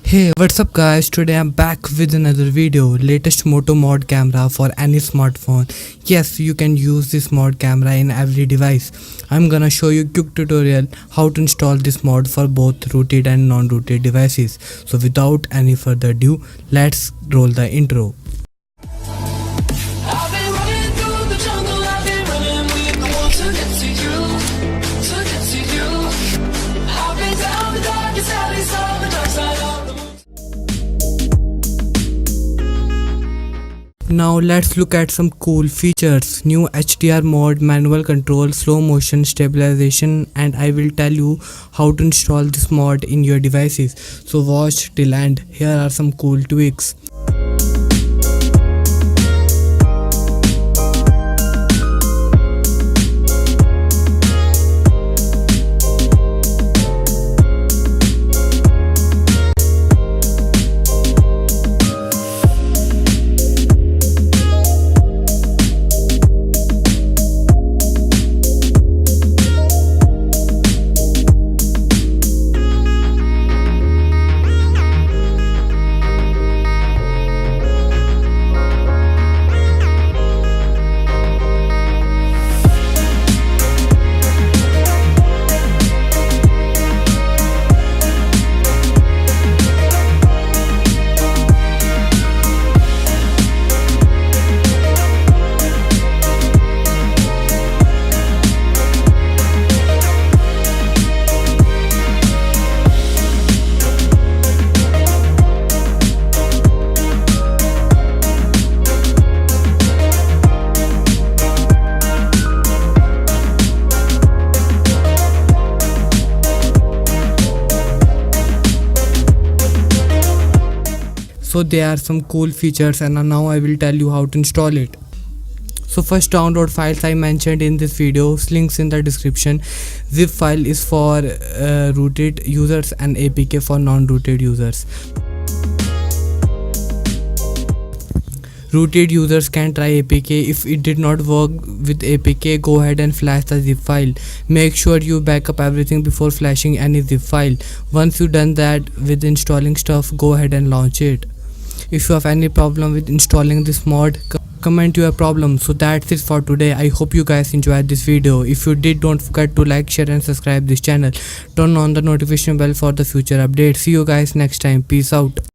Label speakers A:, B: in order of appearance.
A: Hey, what's up guys? Today I'm back with another video. Latest Moto mod camera for any smartphone. Yes, you can use this mod camera in every device. I'm gonna show you quick tutorial how to install this mod for both rooted and non-rooted devices. So without any further ado, let's roll the intro.
B: I've been running through the jungle, I've been running with the wolves to get to you, to get to you. I've been down the darkest alleys on the dark side of the moon.
A: Now let's look at some cool features. New HDR mode, manual control, slow motion stabilization, and I will tell you how to install this mod in your devices. So watch till end. Here are some cool tweaks. So there are some cool features, and now I will tell you how to install it. So first, download files I mentioned in this video, links in the description. Zip file is for rooted users and APK for non-rooted users. Rooted users can try APK. If it did not work with APK, go ahead and flash the zip file. Make sure you back up everything before flashing any zip file. Once you done that with installing stuff, go ahead and launch it. If you have any problem with installing this mod, comment your problem. So that's it for today. I hope you guys enjoyed this video. If you did, don't forget to like, share and subscribe this channel. Turn on the notification bell for the future updates. See you guys next time. Peace out.